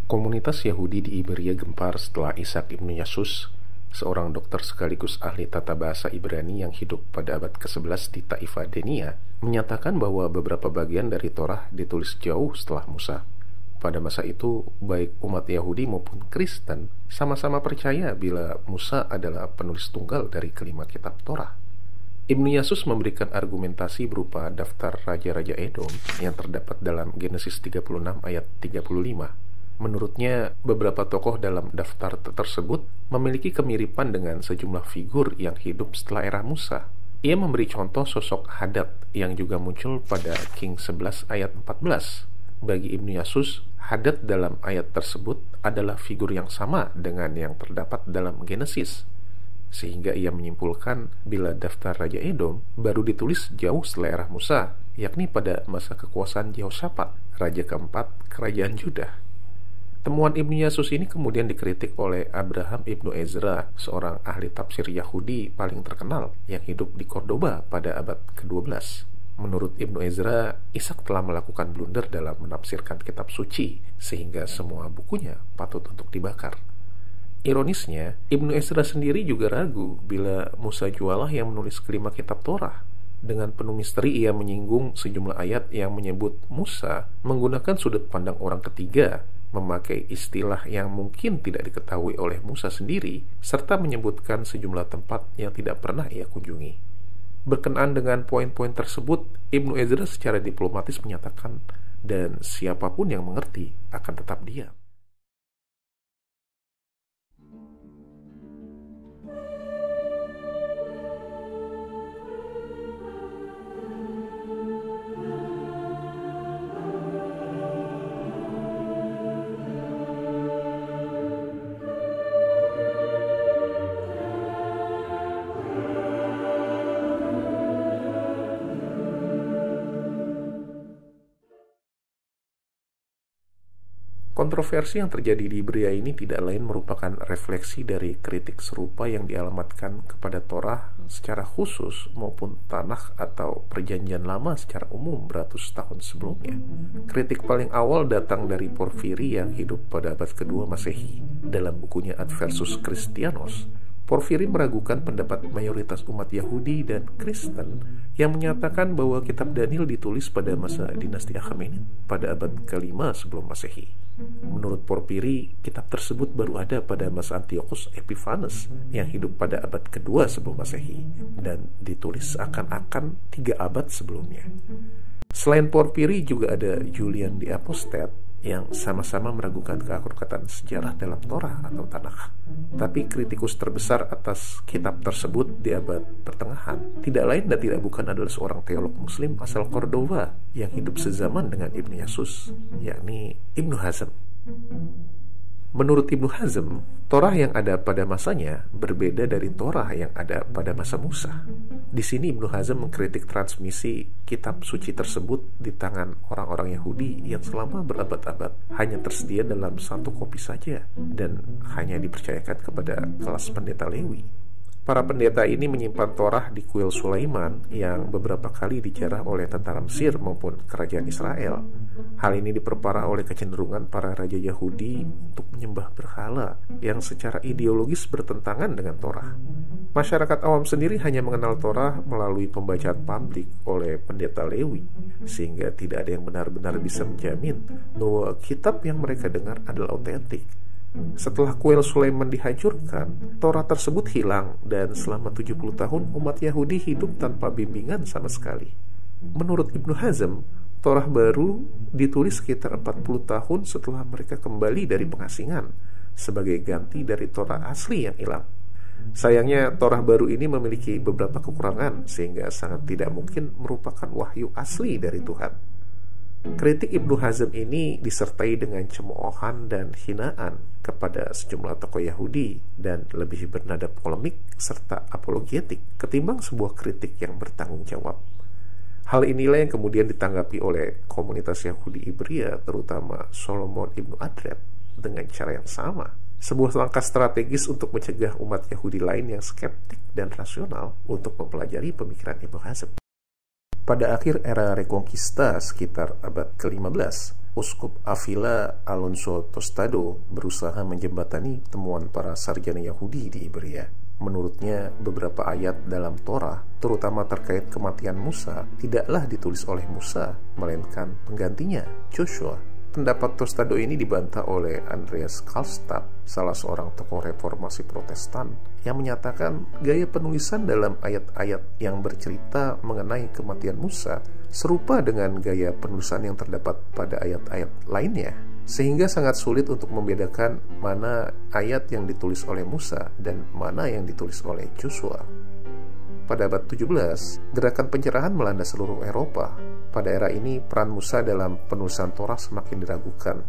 Komunitas Yahudi di Iberia gempar setelah Ishak ibnu Yasus, seorang dokter sekaligus ahli tata bahasa Ibrani yang hidup pada abad ke-11 di Taifah Denia, menyatakan bahwa beberapa bagian dari Torah ditulis jauh setelah Musa. Pada masa itu, baik umat Yahudi maupun Kristen sama-sama percaya bila Musa adalah penulis tunggal dari kelima kitab Torah. Ibnu Yasus memberikan argumentasi berupa daftar raja-raja Edom yang terdapat dalam Genesis 36 ayat 35. Menurutnya, beberapa tokoh dalam daftar tersebut memiliki kemiripan dengan sejumlah figur yang hidup setelah era Musa. Ia memberi contoh sosok Hadad yang juga muncul pada King 11 ayat 14. Bagi Ibnu Yasus, Hadad dalam ayat tersebut adalah figur yang sama dengan yang terdapat dalam Genesis. Sehingga ia menyimpulkan bila daftar Raja Edom baru ditulis jauh setelah era Musa, yakni pada masa kekuasaan Yehoshafat, Raja keempat Kerajaan Juda. Temuan Ibnu Yasus ini kemudian dikritik oleh Abraham ibnu Ezra, seorang ahli tafsir Yahudi paling terkenal yang hidup di Cordoba pada abad ke-12. Menurut Ibnu Ezra, Ishak telah melakukan blunder dalam menafsirkan kitab suci, sehingga semua bukunya patut untuk dibakar. Ironisnya, Ibnu Ezra sendiri juga ragu bila Musa jualah yang menulis kelima kitab Torah. Dengan penuh misteri ia menyinggung sejumlah ayat yang menyebut Musa menggunakan sudut pandang orang ketiga, memakai istilah yang mungkin tidak diketahui oleh Musa sendiri, serta menyebutkan sejumlah tempat yang tidak pernah ia kunjungi. Berkenaan dengan poin-poin tersebut, Ibnu Ezra secara diplomatis menyatakan, dan siapapun yang mengerti akan tetap diam. Kontroversi yang terjadi di Iberia ini tidak lain merupakan refleksi dari kritik serupa yang dialamatkan kepada Torah secara khusus maupun Tanakh atau Perjanjian Lama secara umum beratus tahun sebelumnya. Kritik paling awal datang dari Porfiri yang hidup pada abad kedua Masehi. Dalam bukunya Ad Versus Christianos, Porfiri meragukan pendapat mayoritas umat Yahudi dan Kristen yang menyatakan bahwa kitab Daniel ditulis pada masa dinasti Achaemenid pada abad kelima sebelum Masehi. Menurut Porfiri, kitab tersebut baru ada pada masa Antiochus Epiphanes yang hidup pada abad kedua sebelum Masehi dan ditulis seakan-akan 3 abad sebelumnya. Selain Porfiri juga ada Julian the Apostate yang sama-sama meragukan keakuratan sejarah dalam Torah atau Tanakh. Tapi kritikus terbesar atas kitab tersebut di abad pertengahan tidak lain dan tidak bukan adalah seorang teolog muslim asal Cordoba yang hidup sezaman dengan Ibnu Yasus, yakni Ibnu Hazm. Menurut Ibnu Hazm, Torah yang ada pada masanya berbeda dari Torah yang ada pada masa Musa. Di sini Ibnu Hazm mengkritik transmisi kitab suci tersebut di tangan orang-orang Yahudi yang selama berabad-abad hanya tersedia dalam 1 kopi saja dan hanya dipercayakan kepada kelas pendeta Lewi. Para pendeta ini menyimpan Torah di kuil Sulaiman yang beberapa kali dijarah oleh tentara Mesir maupun kerajaan Israel. Hal ini diperparah oleh kecenderungan para raja Yahudi untuk menyembah berhala yang secara ideologis bertentangan dengan Torah. Masyarakat awam sendiri hanya mengenal Torah melalui pembacaan publik oleh pendeta Lewi, sehingga tidak ada yang benar-benar bisa menjamin bahwa kitab yang mereka dengar adalah otentik. Setelah kuil Sulaiman dihancurkan, Torah tersebut hilang dan selama 70 tahun umat Yahudi hidup tanpa bimbingan sama sekali. Menurut Ibnu Hazm, Torah baru ditulis sekitar 40 tahun setelah mereka kembali dari pengasingan sebagai ganti dari Torah asli yang hilang. Sayangnya Torah baru ini memiliki beberapa kekurangan sehingga sangat tidak mungkin merupakan wahyu asli dari Tuhan. Kritik Ibnu Hazm ini disertai dengan cemoohan dan hinaan kepada sejumlah tokoh Yahudi dan lebih bernada polemik serta apologetik ketimbang sebuah kritik yang bertanggung jawab. Hal inilah yang kemudian ditanggapi oleh komunitas Yahudi Iberia, terutama Solomon ibnu Adret, dengan cara yang sama. Sebuah langkah strategis untuk mencegah umat Yahudi lain yang skeptik dan rasional untuk mempelajari pemikiran Ibnu Hazm. Pada akhir era Reconquista sekitar abad ke-15, Uskup Avila Alonso Tostado berusaha menjembatani temuan para sarjana Yahudi di Iberia. Menurutnya, beberapa ayat dalam Torah, terutama terkait kematian Musa, tidaklah ditulis oleh Musa, melainkan penggantinya, Joshua. Pendapat Tostado ini dibantah oleh Andreas Karlstadt, salah seorang tokoh reformasi Protestan, yang menyatakan gaya penulisan dalam ayat-ayat yang bercerita mengenai kematian Musa serupa dengan gaya penulisan yang terdapat pada ayat-ayat lainnya, sehingga sangat sulit untuk membedakan mana ayat yang ditulis oleh Musa dan mana yang ditulis oleh Joshua. Pada abad 17, gerakan pencerahan melanda seluruh Eropa. Pada era ini, peran Musa dalam penulisan Torah semakin diragukan.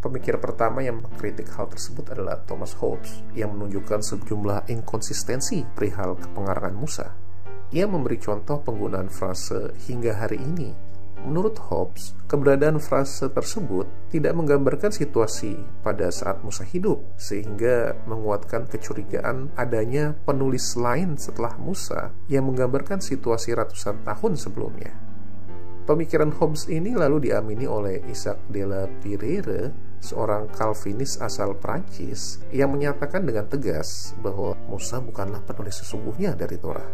Pemikir pertama yang mengkritik hal tersebut adalah Thomas Hobbes, yang menunjukkan sejumlah inkonsistensi perihal kepengarangan Musa. Ia memberi contoh penggunaan frase hingga hari ini. Menurut Hobbes, keberadaan frase tersebut tidak menggambarkan situasi pada saat Musa hidup, sehingga menguatkan kecurigaan adanya penulis lain setelah Musa yang menggambarkan situasi ratusan tahun sebelumnya. Pemikiran Hobbes ini lalu diamini oleh Isaac de la Peyrère, seorang Calvinis asal Prancis, yang menyatakan dengan tegas bahwa Musa bukanlah penulis sesungguhnya dari Torah.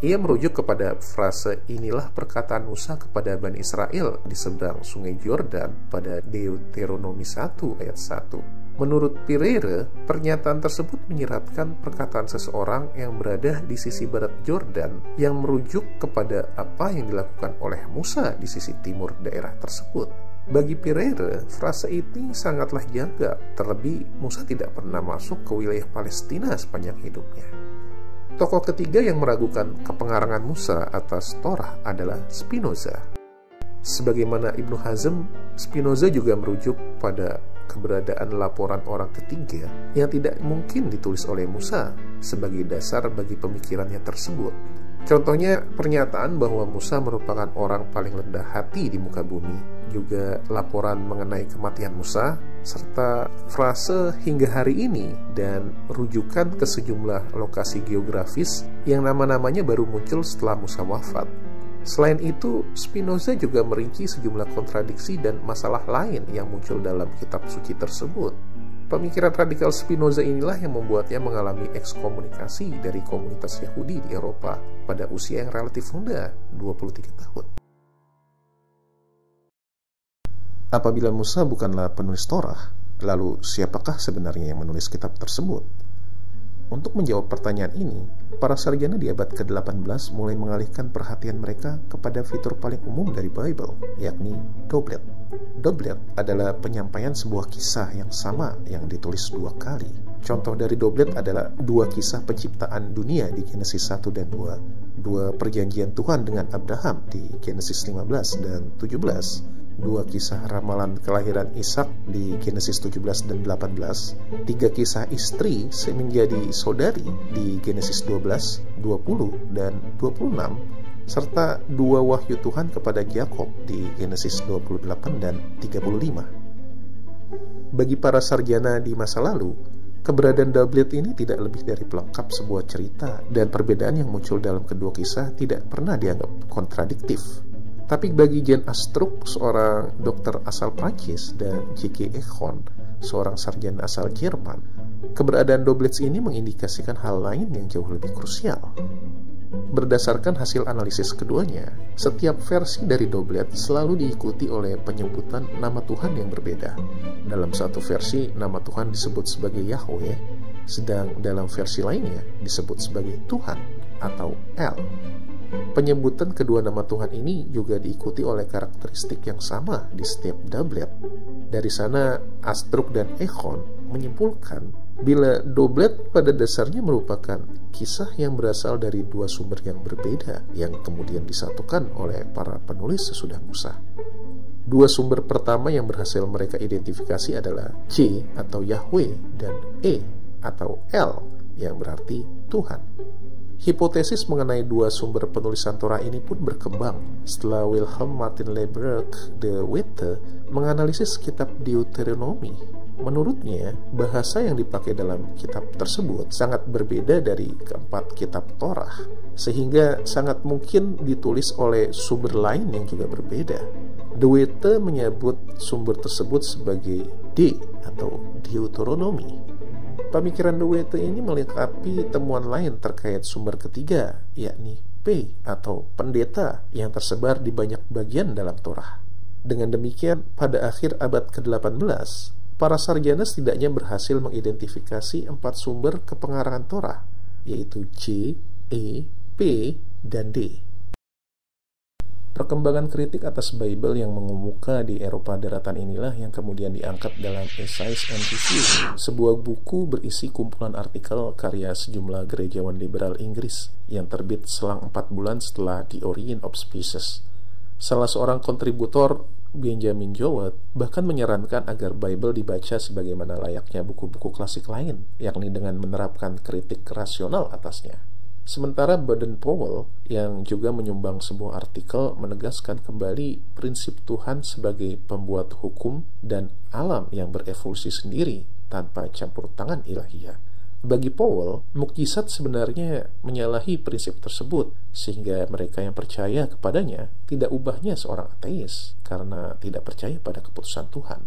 Ia merujuk kepada frase inilah perkataan Musa kepada Bani Israel di seberang sungai Yordan pada Deuteronomi 1 ayat 1. Menurut Peyrère, pernyataan tersebut menyiratkan perkataan seseorang yang berada di sisi barat Yordan yang merujuk kepada apa yang dilakukan oleh Musa di sisi timur daerah tersebut. Bagi Peyrère, frase ini sangatlah janggal, terlebih Musa tidak pernah masuk ke wilayah Palestina sepanjang hidupnya. Tokoh ketiga yang meragukan kepengarangan Musa atas Torah adalah Spinoza. Sebagaimana Ibnu Hazm, Spinoza juga merujuk pada keberadaan laporan orang ketiga yang tidak mungkin ditulis oleh Musa sebagai dasar bagi pemikirannya tersebut. Contohnya pernyataan bahwa Musa merupakan orang paling rendah hati di muka bumi, juga laporan mengenai kematian Musa, serta frase hingga hari ini dan rujukan ke sejumlah lokasi geografis yang nama-namanya baru muncul setelah Musa wafat. Selain itu, Spinoza juga merinci sejumlah kontradiksi dan masalah lain yang muncul dalam kitab suci tersebut. Pemikiran radikal Spinoza inilah yang membuatnya mengalami ekskomunikasi dari komunitas Yahudi di Eropa pada usia yang relatif muda, 23 tahun. Apabila Musa bukanlah penulis Torah, lalu siapakah sebenarnya yang menulis kitab tersebut? Untuk menjawab pertanyaan ini, para sarjana di abad ke-18 mulai mengalihkan perhatian mereka kepada fitur paling umum dari Bible, yakni doublet. Doublet adalah penyampaian sebuah kisah yang sama yang ditulis dua kali. Contoh dari doublet adalah dua kisah penciptaan dunia di Genesis 1 dan 2, dua perjanjian Tuhan dengan Abraham di Genesis 15 dan 17, dua kisah ramalan kelahiran Ishak di Genesis 17 dan 18, tiga kisah istri menjadi saudari di Genesis 12, 20, dan 26, serta dua wahyu Tuhan kepada Yakob di Genesis 28 dan 35. Bagi para sarjana di masa lalu, keberadaan doublet ini tidak lebih dari pelengkap sebuah cerita, dan perbedaan yang muncul dalam kedua kisah tidak pernah dianggap kontradiktif. Tapi bagi Jean Astruc, seorang dokter asal Prancis, dan J.K. Echon, seorang sarjana asal Jerman, keberadaan doublets ini mengindikasikan hal lain yang jauh lebih krusial. Berdasarkan hasil analisis keduanya, setiap versi dari doublet selalu diikuti oleh penyebutan nama Tuhan yang berbeda. Dalam satu versi, nama Tuhan disebut sebagai Yahweh, sedang dalam versi lainnya disebut sebagai Tuhan atau El. Penyebutan kedua nama Tuhan ini juga diikuti oleh karakteristik yang sama di setiap doublet. Dari sana, Astruc dan Echon menyimpulkan bila doublet pada dasarnya merupakan kisah yang berasal dari dua sumber yang berbeda yang kemudian disatukan oleh para penulis sesudah Musa. Dua sumber pertama yang berhasil mereka identifikasi adalah C atau Yahweh dan E atau El yang berarti Tuhan. Hipotesis mengenai dua sumber penulisan Torah ini pun berkembang setelah Wilhelm Martin Leiberg de Witte menganalisis kitab Deuteronomi. Menurutnya, bahasa yang dipakai dalam kitab tersebut sangat berbeda dari keempat kitab Torah, sehingga sangat mungkin ditulis oleh sumber lain yang juga berbeda. De Wette menyebut sumber tersebut sebagai D atau Deuteronomy. Pemikiran De Wette ini melengkapi temuan lain terkait sumber ketiga, yakni P atau pendeta yang tersebar di banyak bagian dalam Torah. Dengan demikian, pada akhir abad ke-18, para sarjana setidaknya berhasil mengidentifikasi 4 sumber kepengarangan Torah, yaitu J, E, P, dan D. Perkembangan kritik atas Bible yang mengemuka di Eropa daratan inilah yang kemudian diangkat dalam Essays and Review, sebuah buku berisi kumpulan artikel karya sejumlah gerejawan liberal Inggris yang terbit selang 4 bulan setelah The Origin of Species. Salah seorang kontributor, Benjamin Jowett, bahkan menyarankan agar Bible dibaca sebagaimana layaknya buku-buku klasik lain, yakni dengan menerapkan kritik rasional atasnya. Sementara Baden-Powell, yang juga menyumbang sebuah artikel, menegaskan kembali prinsip Tuhan sebagai pembuat hukum dan alam yang berevolusi sendiri tanpa campur tangan ilahiyah. Bagi Powell, mukjizat sebenarnya menyalahi prinsip tersebut, sehingga mereka yang percaya kepadanya tidak ubahnya seorang ateis karena tidak percaya pada keputusan Tuhan.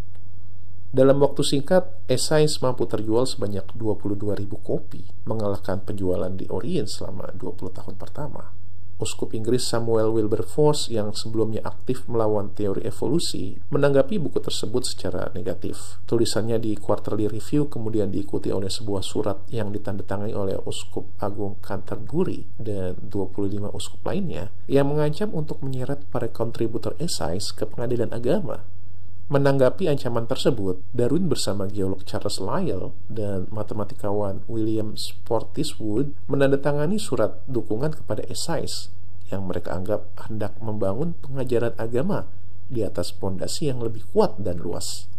Dalam waktu singkat, Essays mampu terjual sebanyak 22.000 kopi, mengalahkan penjualan di Orient selama 20 tahun pertama. Uskup Inggris Samuel Wilberforce yang sebelumnya aktif melawan teori evolusi menanggapi buku tersebut secara negatif. Tulisannya di Quarterly Review kemudian diikuti oleh sebuah surat yang ditandatangani oleh Uskup Agung Canterbury dan 25 uskup lainnya yang mengancam untuk menyeret para kontributor Essays ke pengadilan agama. Menanggapi ancaman tersebut, Darwin bersama geolog Charles Lyell dan matematikawan William Spottiswoode menandatangani surat dukungan kepada Essays yang mereka anggap hendak membangun pengajaran agama di atas fondasi yang lebih kuat dan luas.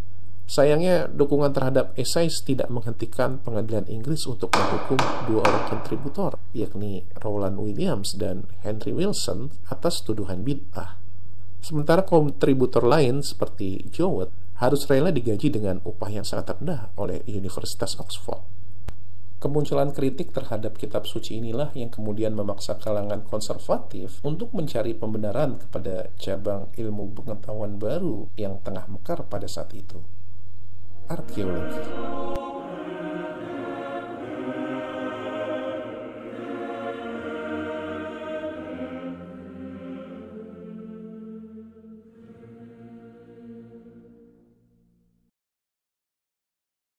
Sayangnya, dukungan terhadap Essays tidak menghentikan pengadilan Inggris untuk menghukum 2 orang kontributor, yakni Rowland Williams dan Henry Wilson, atas tuduhan bid'ah. Sementara kontributor lain seperti Jowett harus rela digaji dengan upah yang sangat rendah oleh Universitas Oxford. Kemunculan kritik terhadap kitab suci inilah yang kemudian memaksa kalangan konservatif untuk mencari pembenaran kepada cabang ilmu pengetahuan baru yang tengah mekar pada saat itu, arkeologi.